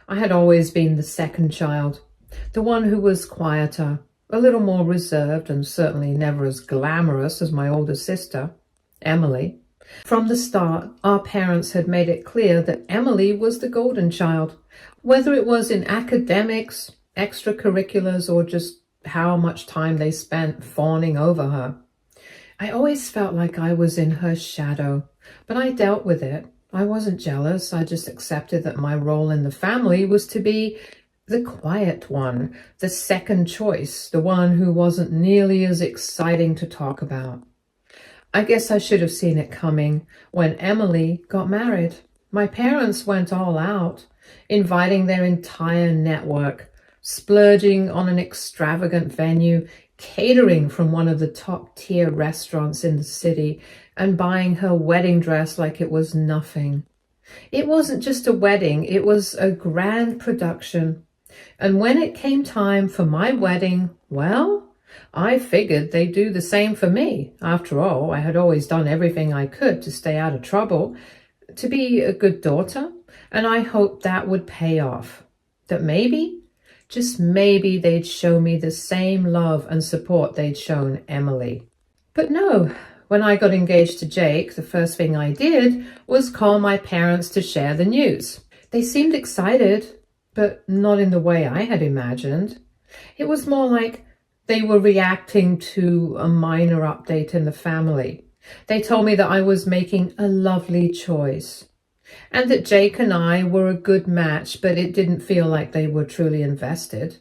I had always been the second child, the one who was quieter, a little more reserved, and certainly never as glamorous as my older sister, Emily. From the start, our parents had made it clear that Emily was the golden child, whether it was in academics, extracurriculars, or just how much time they spent fawning over her. I always felt like I was in her shadow, but I dealt with it. I wasn't jealous. I just accepted that my role in the family was to be the quiet one, the second choice, the one who wasn't nearly as exciting to talk about. I guess I should have seen it coming when Emily got married. My parents went all out, inviting their entire network, splurging on an extravagant venue, catering from one of the top-tier restaurants in the city, and buying her wedding dress like it was nothing. It wasn't just a wedding, it was a grand production. And when it came time for my wedding, well, I figured they'd do the same for me. After all, I had always done everything I could to stay out of trouble, to be a good daughter, and I hoped that would pay off. That maybe, just maybe, they'd show me the same love and support they'd shown Emily. But no, when I got engaged to Jake, the first thing I did was call my parents to share the news. They seemed excited, but not in the way I had imagined. It was more like they were reacting to a minor update in the family. They told me that I was making a lovely choice and that Jake and I were a good match, but it didn't feel like they were truly invested.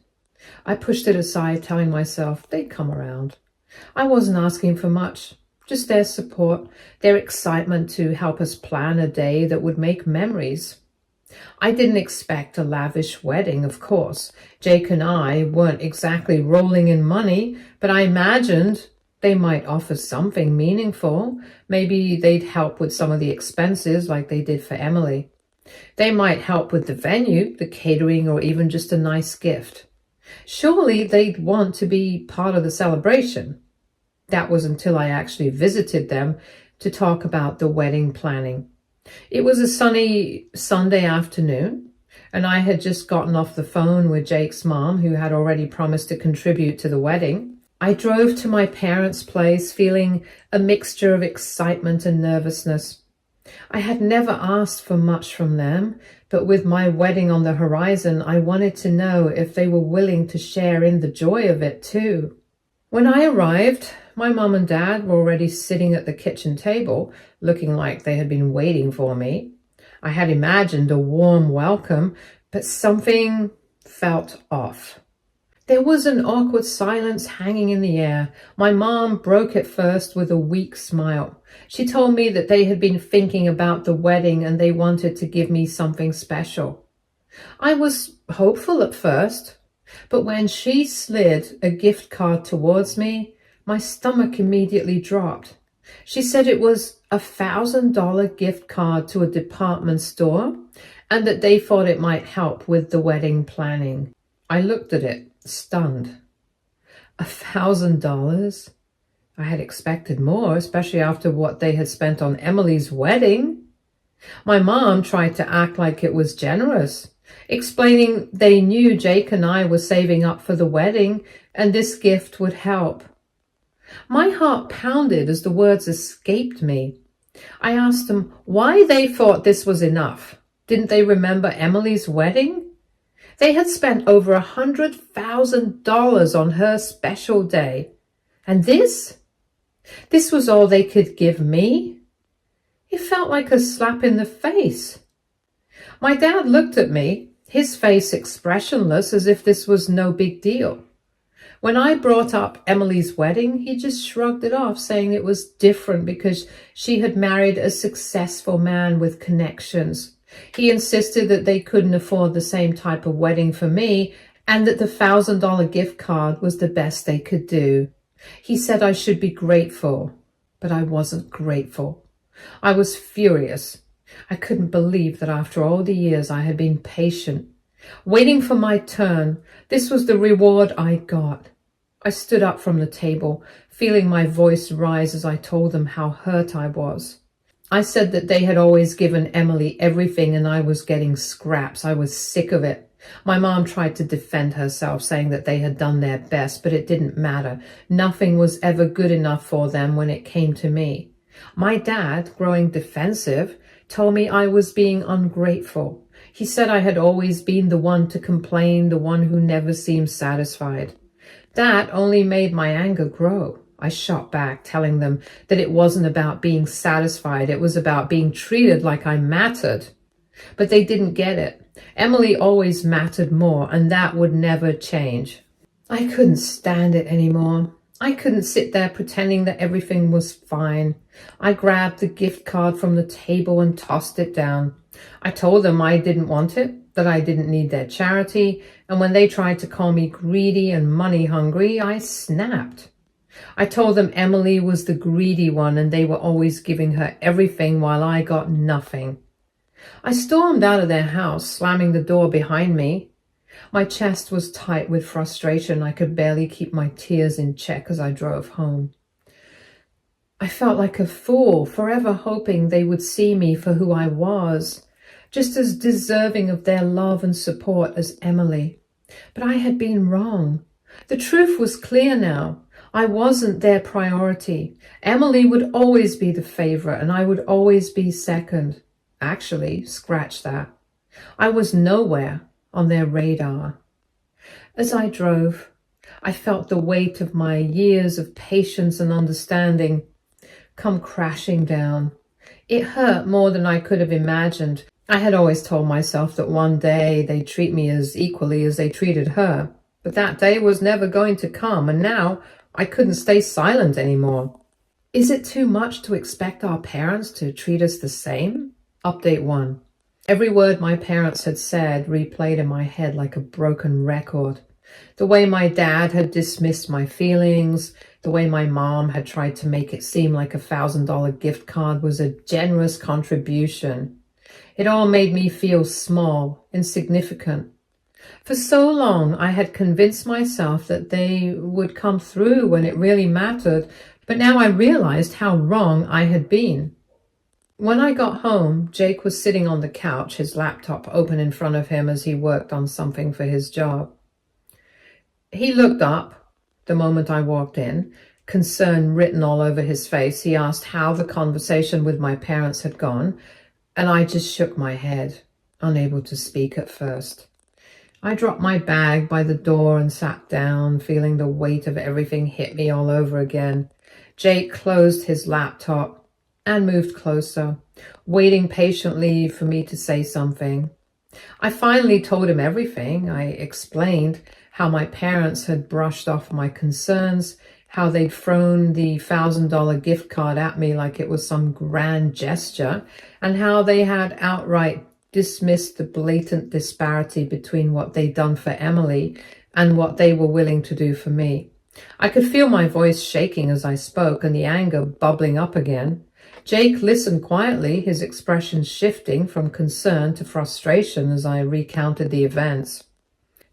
I pushed it aside, telling myself they'd come around. I wasn't asking for much, just their support, their excitement to help us plan a day that would make memories. I didn't expect a lavish wedding, of course. Jake and I weren't exactly rolling in money, but I imagined they might offer something meaningful. Maybe they'd help with some of the expenses like they did for Emily. They might help with the venue, the catering, or even just a nice gift. Surely they'd want to be part of the celebration. That was until I actually visited them to talk about the wedding planning. It was a sunny Sunday afternoon, and I had just gotten off the phone with Jake's mom, who had already promised to contribute to the wedding. I drove to my parents' place feeling a mixture of excitement and nervousness. I had never asked for much from them, but with my wedding on the horizon, I wanted to know if they were willing to share in the joy of it too. When I arrived, my mom and dad were already sitting at the kitchen table, looking like they had been waiting for me. I had imagined a warm welcome, but something felt off. There was an awkward silence hanging in the air. My mom broke it first with a weak smile. She told me that they had been thinking about the wedding and they wanted to give me something special. I was hopeful at first, but when she slid a gift card towards me, my stomach immediately dropped. She said it was a $1,000 gift card to a department store and that they thought it might help with the wedding planning. I looked at it, stunned. $1,000? I had expected more, especially after what they had spent on Emily's wedding. My mom tried to act like it was generous, explaining they knew Jake and I were saving up for the wedding and this gift would help. My heart pounded as the words escaped me. I asked them why they thought this was enough. Didn't they remember Emily's wedding? They had spent over $100,000 on her special day. And this? This was all they could give me? It felt like a slap in the face. My dad looked at me, his face expressionless as if this was no big deal. When I brought up Emily's wedding, he just shrugged it off, saying it was different because she had married a successful man with connections. He insisted that they couldn't afford the same type of wedding for me and that the $1,000 gift card was the best they could do. He said I should be grateful, but I wasn't grateful. I was furious. I couldn't believe that after all the years I had been patient, waiting for my turn. This was the reward I got. I stood up from the table, feeling my voice rise as I told them how hurt I was. I said that they had always given Emily everything and I was getting scraps. I was sick of it. My mom tried to defend herself, saying that they had done their best, but it didn't matter. Nothing was ever good enough for them when it came to me. My dad, growing defensive, told me I was being ungrateful. He said I had always been the one to complain, the one who never seemed satisfied. That only made my anger grow. I shot back, telling them that it wasn't about being satisfied, it was about being treated like I mattered. But they didn't get it. Emily always mattered more, and that would never change. I couldn't stand it anymore. I couldn't sit there pretending that everything was fine. I grabbed the gift card from the table and tossed it down. I told them I didn't want it, that I didn't need their charity, and when they tried to call me greedy and money hungry, I snapped. I told them Emily was the greedy one and they were always giving her everything while I got nothing. I stormed out of their house, slamming the door behind me. My chest was tight with frustration. I could barely keep my tears in check as I drove home. I felt like a fool, forever hoping they would see me for who I was, just as deserving of their love and support as Emily. But I had been wrong. The truth was clear now. I wasn't their priority. Emily would always be the favorite and I would always be second. Actually, scratch that. I was nowhere on their radar. As I drove, I felt the weight of my years of patience and understanding come crashing down. It hurt more than I could have imagined. I had always told myself that one day they'd treat me as equally as they treated her. But that day was never going to come, and now I couldn't stay silent anymore. Is it too much to expect our parents to treat us the same? Update 1. Every word my parents had said replayed in my head like a broken record. The way my dad had dismissed my feelings, the way my mom had tried to make it seem like a $1,000 gift card was a generous contribution. It all made me feel small, insignificant. For so long, I had convinced myself that they would come through when it really mattered, but now I realized how wrong I had been. When I got home, Jake was sitting on the couch, his laptop open in front of him as he worked on something for his job. He looked up the moment I walked in, concern written all over his face. He asked how the conversation with my parents had gone, and I just shook my head, unable to speak at first. I dropped my bag by the door and sat down, feeling the weight of everything hit me all over again. Jake closed his laptop and moved closer, waiting patiently for me to say something. I finally told him everything. I explained how my parents had brushed off my concerns, how they'd thrown the $1,000 gift card at me like it was some grand gesture, and how they had outright dismissed the blatant disparity between what they'd done for Emily and what they were willing to do for me. I could feel my voice shaking as I spoke and the anger bubbling up again. Jake listened quietly, his expression shifting from concern to frustration as I recounted the events.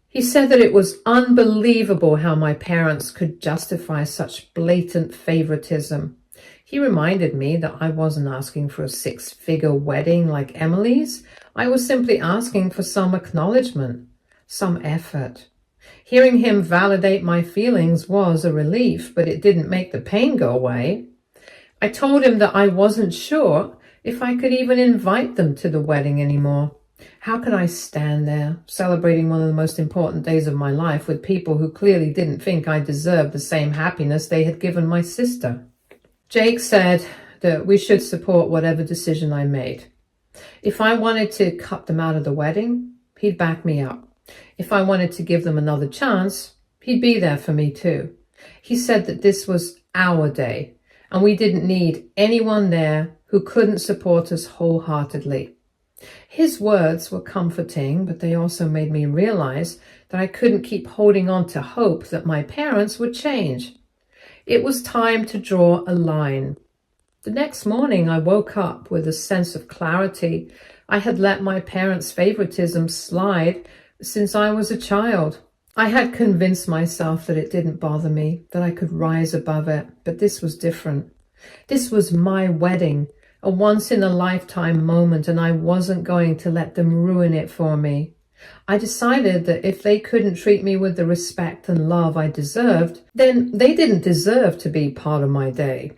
He said that it was unbelievable how my parents could justify such blatant favoritism. He reminded me that I wasn't asking for a 6-figure wedding like Emily's. I was simply asking for some acknowledgement, some effort. Hearing him validate my feelings was a relief, but it didn't make the pain go away. I told him that I wasn't sure if I could even invite them to the wedding anymore. How could I stand there, celebrating one of the most important days of my life with people who clearly didn't think I deserved the same happiness they had given my sister? Jake said that we should support whatever decision I made. If I wanted to cut them out of the wedding, he'd back me up. If I wanted to give them another chance, he'd be there for me too. He said that this was our day, and we didn't need anyone there who couldn't support us wholeheartedly. His words were comforting, but they also made me realize that I couldn't keep holding on to hope that my parents would change. It was time to draw a line. The next morning, I woke up with a sense of clarity. I had let my parents' favoritism slide since I was a child. I had convinced myself that it didn't bother me, that I could rise above it, but this was different. This was my wedding, a once-in-a-lifetime moment, and I wasn't going to let them ruin it for me. I decided that if they couldn't treat me with the respect and love I deserved, then they didn't deserve to be part of my day.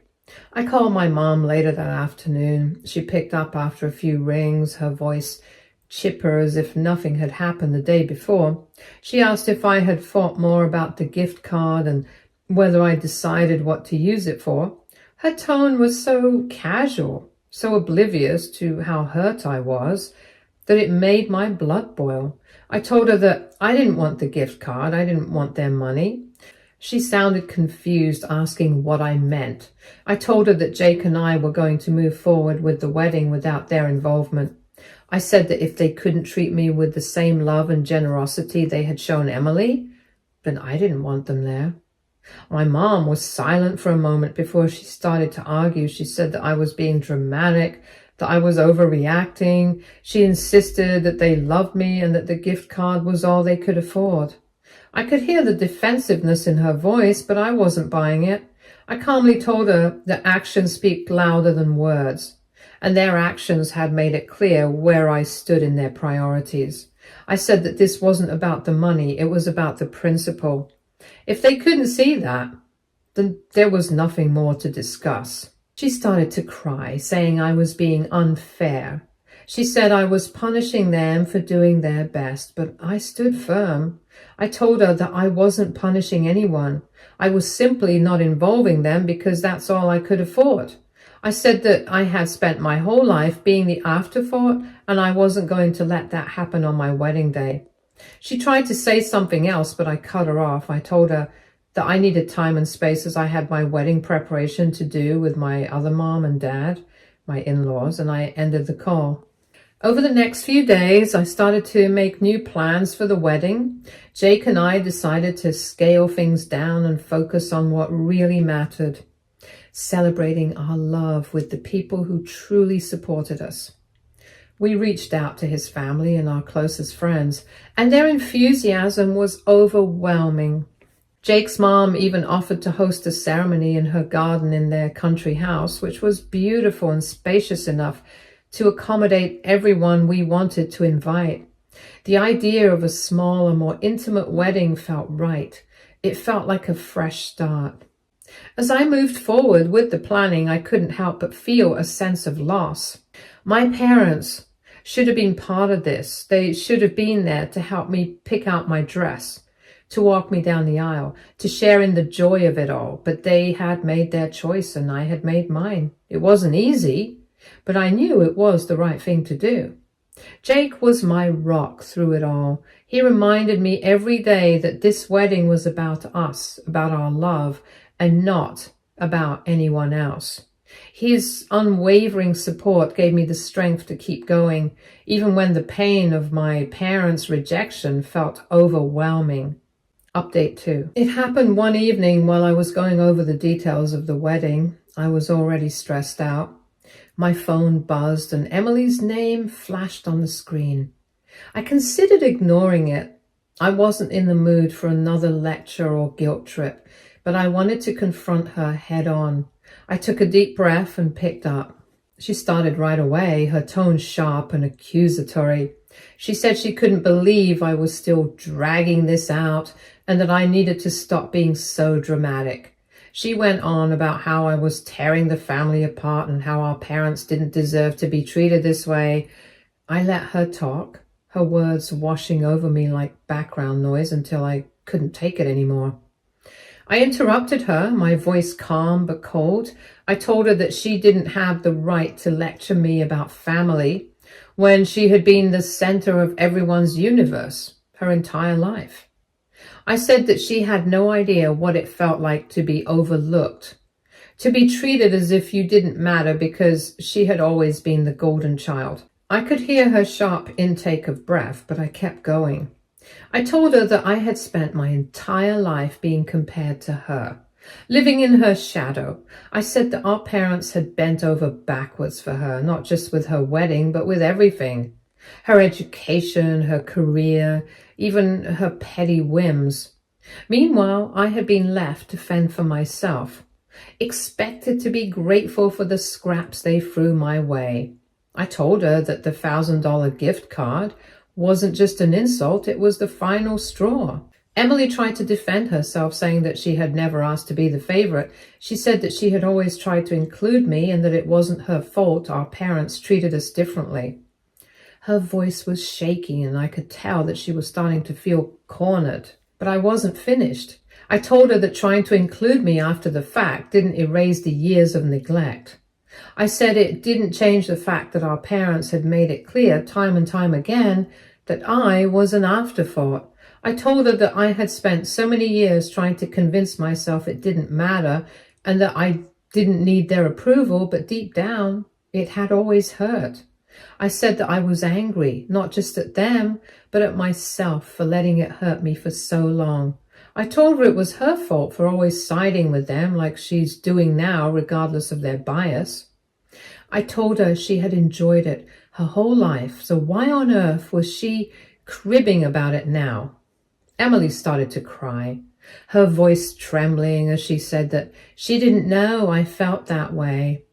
I called my mom later that afternoon. She picked up after a few rings, her voice chipper as if nothing had happened the day before. She asked if I had thought more about the gift card and whether I decided what to use it for. Her tone was so casual, so oblivious to how hurt I was, that it made my blood boil. I told her that I didn't want the gift card, I didn't want their money. She sounded confused, asking what I meant. I told her that Jake and I were going to move forward with the wedding without their involvement. I said that if they couldn't treat me with the same love and generosity they had shown Emily, then I didn't want them there. My mom was silent for a moment before she started to argue. She said that I was being dramatic, that I was overreacting. She insisted that they loved me and that the gift card was all they could afford. I could hear the defensiveness in her voice, but I wasn't buying it. I calmly told her that actions speak louder than words, and their actions had made it clear where I stood in their priorities. I said that this wasn't about the money, it was about the principle. If they couldn't see that, then there was nothing more to discuss. She started to cry, saying I was being unfair. She said I was punishing them for doing their best, but I stood firm. I told her that I wasn't punishing anyone. I was simply not involving them because that's all I could afford. I said that I had spent my whole life being the afterthought, and I wasn't going to let that happen on my wedding day. She tried to say something else, but I cut her off. I told her that I needed time and space as I had my wedding preparation to do with my other mom and dad, my in-laws, and I ended the call. Over the next few days, I started to make new plans for the wedding. Jake and I decided to scale things down and focus on what really mattered, celebrating our love with the people who truly supported us. We reached out to his family and our closest friends, and their enthusiasm was overwhelming. Jake's mom even offered to host a ceremony in her garden in their country house, which was beautiful and spacious enough to accommodate everyone we wanted to invite. The idea of a smaller, more intimate wedding felt right. It felt like a fresh start. As I moved forward with the planning, I couldn't help but feel a sense of loss. My parents should have been part of this. They should have been there to help me pick out my dress, to walk me down the aisle, to share in the joy of it all. But they had made their choice and I had made mine. It wasn't easy, but I knew it was the right thing to do. Jake was my rock through it all. He reminded me every day that this wedding was about us, about our love, and not about anyone else. His unwavering support gave me the strength to keep going, even when the pain of my parents' rejection felt overwhelming. Update 2. It happened one evening while I was going over the details of the wedding. I was already stressed out. My phone buzzed and Emily's name flashed on the screen. I considered ignoring it. I wasn't in the mood for another lecture or guilt trip, but I wanted to confront her head on. I took a deep breath and picked up. She started right away, her tone sharp and accusatory. She said she couldn't believe I was still dragging this out and that I needed to stop being so dramatic. She went on about how I was tearing the family apart and how our parents didn't deserve to be treated this way. I let her talk, her words washing over me like background noise until I couldn't take it anymore. I interrupted her, my voice calm but cold. I told her that she didn't have the right to lecture me about family when she had been the center of everyone's universe her entire life. I said that she had no idea what it felt like to be overlooked, to be treated as if you didn't matter because she had always been the golden child. I could hear her sharp intake of breath, but I kept going. I told her that I had spent my entire life being compared to her, living in her shadow. I said that our parents had bent over backwards for her, not just with her wedding, but with everything. Her education, her career, even her petty whims. Meanwhile, I had been left to fend for myself. expected to be grateful for the scraps they threw my way. I told her that the $1,000 gift card wasn't just an insult, it was the final straw. Emily tried to defend herself, saying that she had never asked to be the favorite. She said that she had always tried to include me and that it wasn't her fault our parents treated us differently. Her voice was shaky and I could tell that she was starting to feel cornered. But I wasn't finished. I told her that trying to include me after the fact didn't erase the years of neglect. I said it didn't change the fact that our parents had made it clear time and time again that I was an afterthought. I told her that I had spent so many years trying to convince myself it didn't matter and that I didn't need their approval, but deep down, it had always hurt. I said that I was angry, not just at them, but at myself for letting it hurt me for so long. I told her it was her fault for always siding with them like she's doing now, regardless of their bias. I told her she had enjoyed it her whole life, so why on earth was she cribbing about it now? Emily started to cry, her voice trembling as she said that she didn't know I felt that way.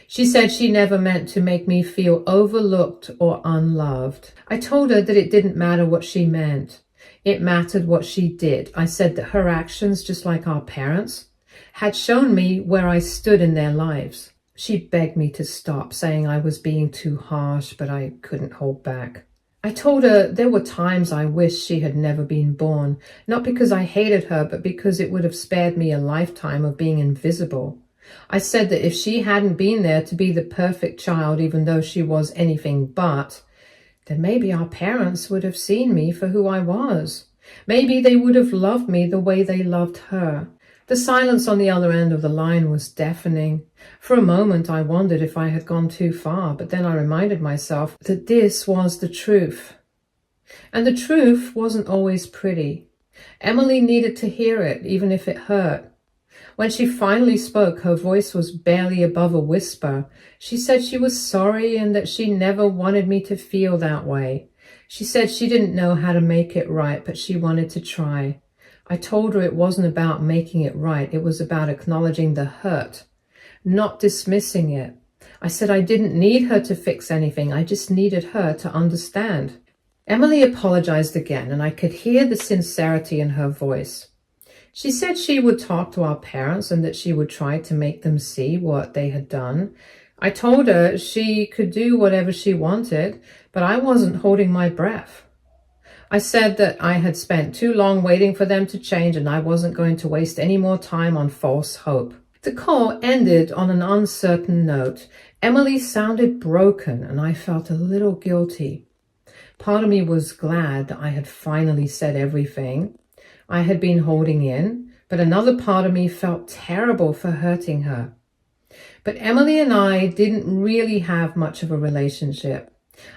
She said she never meant to make me feel overlooked or unloved. I told her that it didn't matter what she meant. It mattered what she did. I said that her actions, just like our parents, had shown me where I stood in their lives. She begged me to stop, saying I was being too harsh, but I couldn't hold back. I told her there were times I wished she had never been born, not because I hated her, but because it would have spared me a lifetime of being invisible. I said that if she hadn't been there to be the perfect child, even though she was anything but, then maybe our parents would have seen me for who I was. Maybe they would have loved me the way they loved her. The silence on the other end of the line was deafening. For a moment I wondered if I had gone too far, but then I reminded myself that this was the truth. And the truth wasn't always pretty. Emily needed to hear it, even if it hurt. When she finally spoke, her voice was barely above a whisper. She said she was sorry and that she never wanted me to feel that way. She said she didn't know how to make it right, but she wanted to try. I told her it wasn't about making it right. It was about acknowledging the hurt, not dismissing it. I said I didn't need her to fix anything. I just needed her to understand. Emily apologized again, and I could hear the sincerity in her voice. She said she would talk to our parents and that she would try to make them see what they had done. I told her she could do whatever she wanted, but I wasn't holding my breath. I said that I had spent too long waiting for them to change and I wasn't going to waste any more time on false hope. The call ended on an uncertain note. Emily sounded broken and I felt a little guilty. Part of me was glad that I had finally said everything I had been holding in, but another part of me felt terrible for hurting her. But Emily and I didn't really have much of a relationship.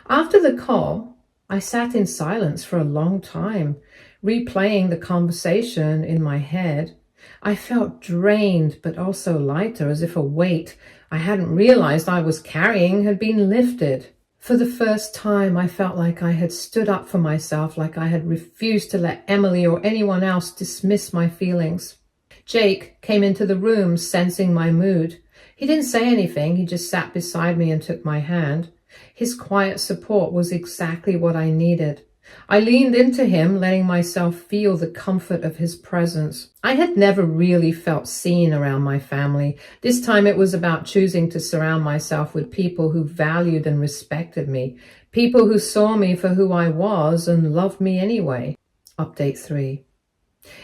After the call, I sat in silence for a long time, replaying the conversation in my head. I felt drained, but also lighter, as if a weight I hadn't realized I was carrying had been lifted. For the first time, I felt like I had stood up for myself, like I had refused to let Emily or anyone else dismiss my feelings. Jake came into the room, sensing my mood. He didn't say anything, he just sat beside me and took my hand. His quiet support was exactly what I needed. I leaned into him, letting myself feel the comfort of his presence. I had never really felt seen around my family. This time it was about choosing to surround myself with people who valued and respected me, people who saw me for who I was and loved me anyway. Update 3.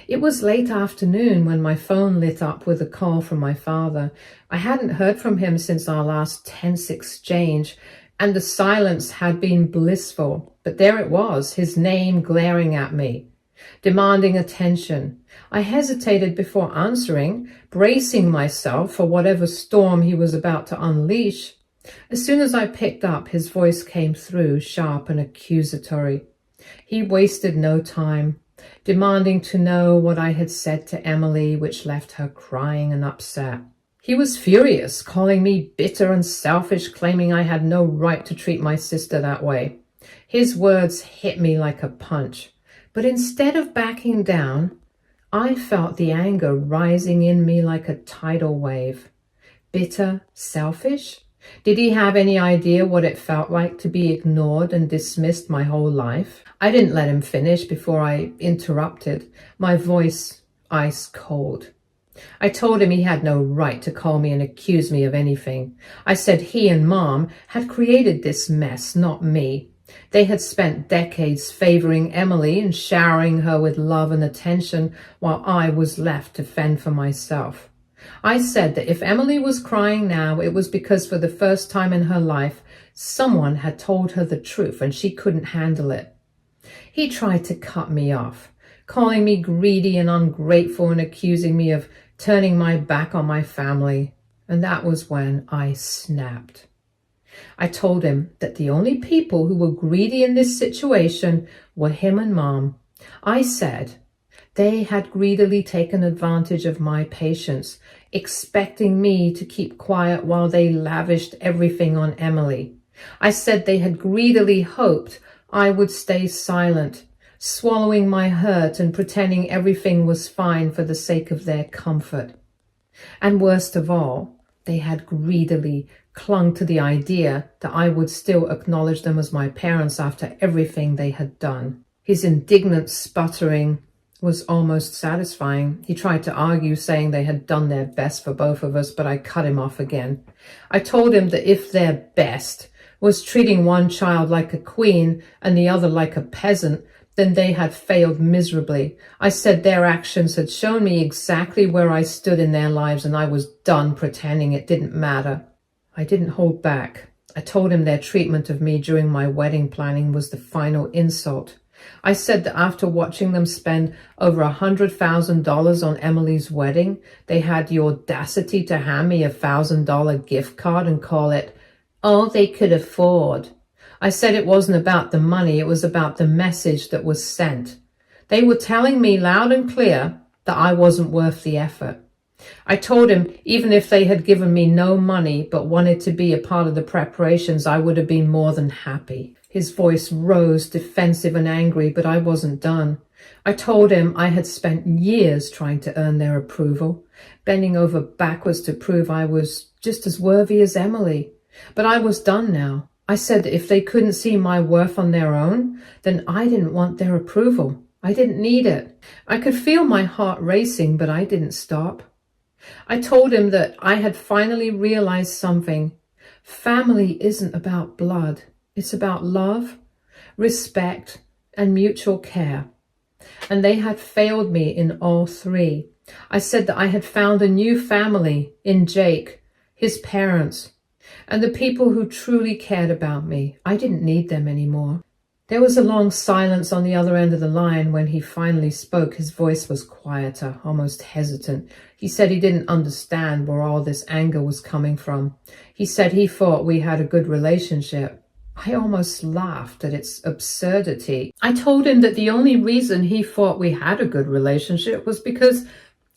It was late afternoon when my phone lit up with a call from my father. I hadn't heard from him since our last tense exchange, and the silence had been blissful. But there it was, his name glaring at me, demanding attention. I hesitated before answering, bracing myself for whatever storm he was about to unleash. As soon as I picked up, his voice came through, sharp and accusatory. He wasted no time, demanding to know what I had said to Emily, which left her crying and upset. He was furious, calling me bitter and selfish, claiming I had no right to treat my sister that way. His words hit me like a punch, but instead of backing down, I felt the anger rising in me like a tidal wave. Bitter, selfish? Did he have any idea what it felt like to be ignored and dismissed my whole life? I didn't let him finish before I interrupted, my voice ice cold. I told him he had no right to call me and accuse me of anything. I said he and Mom had created this mess, not me. They had spent decades favoring Emily and showering her with love and attention while I was left to fend for myself. I said that if Emily was crying now, it was because for the first time in her life, someone had told her the truth and she couldn't handle it. He tried to cut me off, calling me greedy and ungrateful and accusing me of turning my back on my family. And that was when I snapped. I told him that the only people who were greedy in this situation were him and Mom. I said they had greedily taken advantage of my patience, expecting me to keep quiet while they lavished everything on Emily. I said they had greedily hoped I would stay silent, swallowing my hurt and pretending everything was fine for the sake of their comfort. And worst of all, they had greedily clung to the idea that I would still acknowledge them as my parents after everything they had done. His indignant sputtering was almost satisfying. He tried to argue, saying they had done their best for both of us, but I cut him off again. I told him that if their best was treating one child like a queen and the other like a peasant, then they had failed miserably. I said their actions had shown me exactly where I stood in their lives, and I was done pretending it didn't matter. I didn't hold back. I told him their treatment of me during my wedding planning was the final insult. I said that after watching them spend over $100,000 on Emily's wedding, they had the audacity to hand me a $1,000 gift card and call it all they could afford. I said it wasn't about the money, it was about the message that was sent. They were telling me loud and clear that I wasn't worth the effort. I told him even if they had given me no money but wanted to be a part of the preparations, I would have been more than happy. His voice rose, defensive and angry, but I wasn't done. I told him I had spent years trying to earn their approval, bending over backwards to prove I was just as worthy as Emily. But I was done now. I said that if they couldn't see my worth on their own, then I didn't want their approval. I didn't need it. I could feel my heart racing, but I didn't stop. I told him that I had finally realized something. Family isn't about blood. It's about love, respect, and mutual care. And they had failed me in all three. I said that I had found a new family in Jake, his parents, and the people who truly cared about me. I didn't need them anymore. There was a long silence on the other end of the line. When he finally spoke, his voice was quieter, almost hesitant. He said he didn't understand where all this anger was coming from. He said he thought we had a good relationship. I almost laughed at its absurdity. I told him that the only reason he thought we had a good relationship was because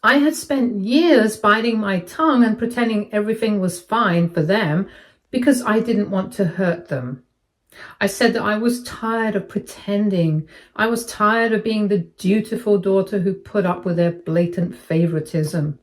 I had spent years biting my tongue and pretending everything was fine for them because I didn't want to hurt them. I said that I was tired of pretending. I was tired of being the dutiful daughter who put up with their blatant favoritism.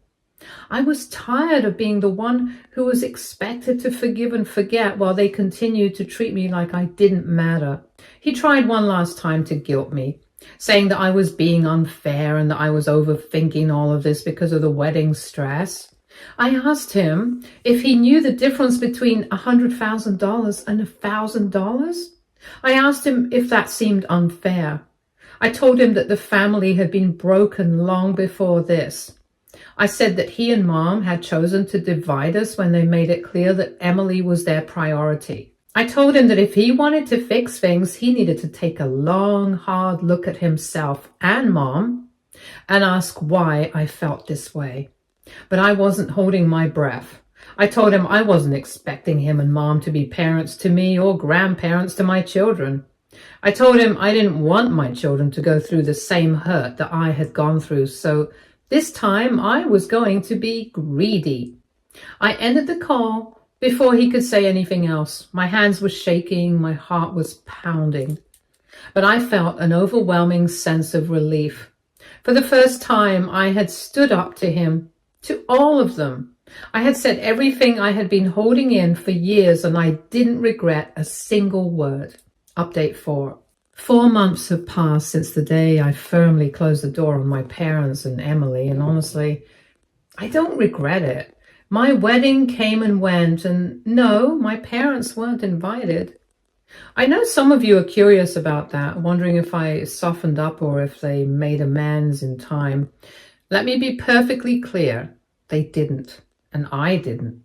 I was tired of being the one who was expected to forgive and forget while they continued to treat me like I didn't matter. He tried one last time to guilt me, saying that I was being unfair and that I was overthinking all of this because of the wedding stress. I asked him if he knew the difference between $100,000 and $1,000. I asked him if that seemed unfair. I told him that the family had been broken long before this. I said that he and Mom had chosen to divide us when they made it clear that Emily was their priority. I told him that if he wanted to fix things, he needed to take a long, hard look at himself and Mom and ask why I felt this way. But I wasn't holding my breath. I told him I wasn't expecting him and Mom to be parents to me or grandparents to my children. I told him I didn't want my children to go through the same hurt that I had gone through, so this time I was going to be greedy. I ended the call before he could say anything else. My hands were shaking, my heart was pounding. But I felt an overwhelming sense of relief. For the first time, I had stood up to him, to all of them. I had said everything I had been holding in for years, and I didn't regret a single word. Update 4. 4 months have passed since the day I firmly closed the door on my parents and Emily, and honestly, I don't regret it. My wedding came and went, and no, my parents weren't invited. I know some of you are curious about that, wondering if I softened up or if they made amends in time. Let me be perfectly clear. They didn't, and I didn't.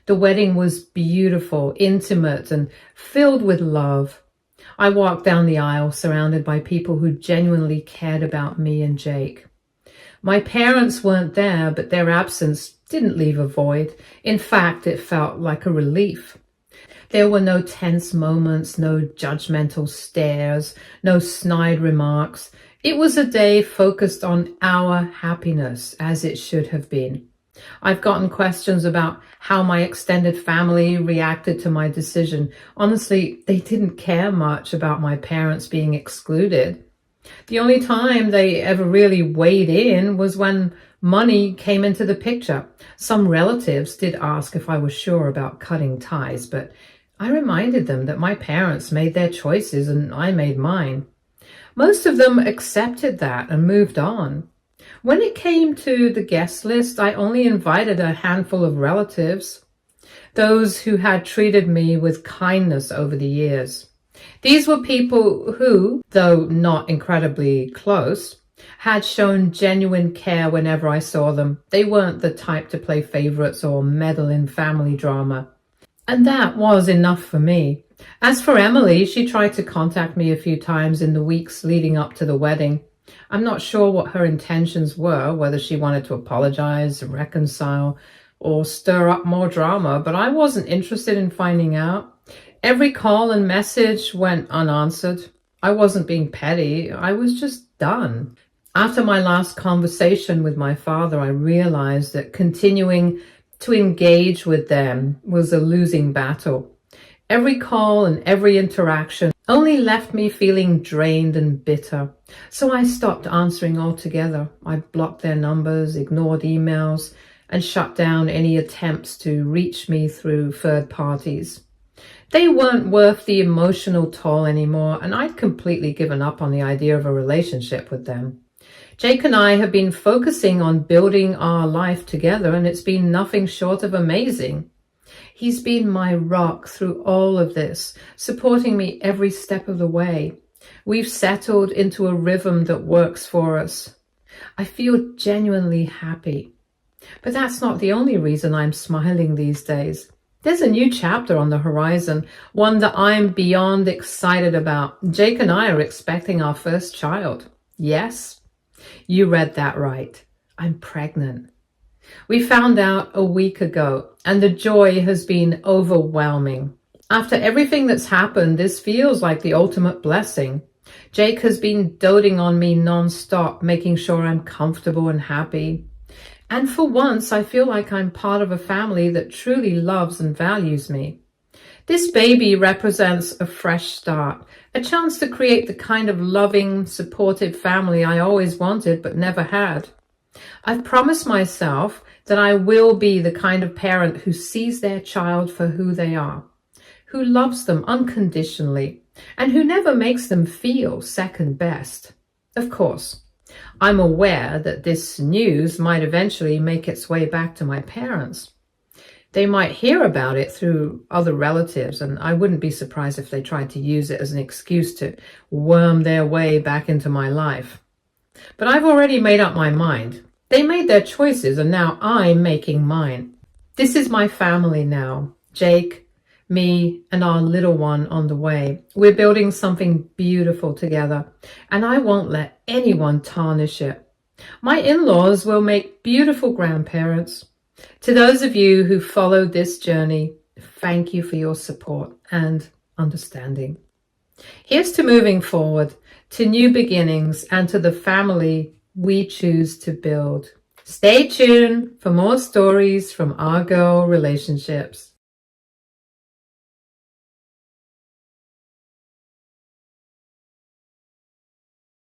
The wedding was beautiful, intimate, and filled with love. I walked down the aisle surrounded by people who genuinely cared about me and Jake. My parents weren't there, but their absence didn't leave a void. In fact, it felt like a relief. There were no tense moments, no judgmental stares, no snide remarks. It was a day focused on our happiness, as it should have been. I've gotten questions about how my extended family reacted to my decision. Honestly, they didn't care much about my parents being excluded. The only time they ever really weighed in was when money came into the picture. Some relatives did ask if I was sure about cutting ties, but I reminded them that my parents made their choices and I made mine. Most of them accepted that and moved on. When it came to the guest list, I only invited a handful of relatives, those who had treated me with kindness over the years. These were people who, though not incredibly close, had shown genuine care whenever I saw them. They weren't the type to play favorites or meddle in family drama. And that was enough for me. As for Emily, she tried to contact me a few times in the weeks leading up to the wedding. I'm not sure what her intentions were, whether she wanted to apologize, reconcile, or stir up more drama, but I wasn't interested in finding out. Every call and message went unanswered. I wasn't being petty. I was just done. After my last conversation with my father, I realized that continuing to engage with them was a losing battle. Every call and every interaction only left me feeling drained and bitter. So I stopped answering altogether. I blocked their numbers, ignored emails, and shut down any attempts to reach me through third parties. They weren't worth the emotional toll anymore, and I'd completely given up on the idea of a relationship with them. Jake and I have been focusing on building our life together, and it's been nothing short of amazing. He's been my rock through all of this, supporting me every step of the way. We've settled into a rhythm that works for us. I feel genuinely happy. But that's not the only reason I'm smiling these days. There's a new chapter on the horizon, one that I'm beyond excited about. Jake and I are expecting our first child. Yes, you read that right. I'm pregnant. We found out a week ago, and the joy has been overwhelming. After everything that's happened, this feels like the ultimate blessing. Jake has been doting on me non-stop, making sure I'm comfortable and happy. And for once, I feel like I'm part of a family that truly loves and values me. This baby represents a fresh start, a chance to create the kind of loving, supportive family I always wanted but never had. I've promised myself that I will be the kind of parent who sees their child for who they are, who loves them unconditionally, and who never makes them feel second best. Of course, I'm aware that this news might eventually make its way back to my parents. They might hear about it through other relatives, and I wouldn't be surprised if they tried to use it as an excuse to worm their way back into my life. But I've already made up my mind. They made their choices, and now I'm making mine. This is my family now. Jake, me, and our little one on the way. We're building something beautiful together, and I won't let anyone tarnish it. My in-laws will make beautiful grandparents. To those of you who followed this journey, thank you for your support and understanding. Here's to moving forward, to new beginnings, and to the family we choose to build. Stay tuned for more stories from our girl relationships.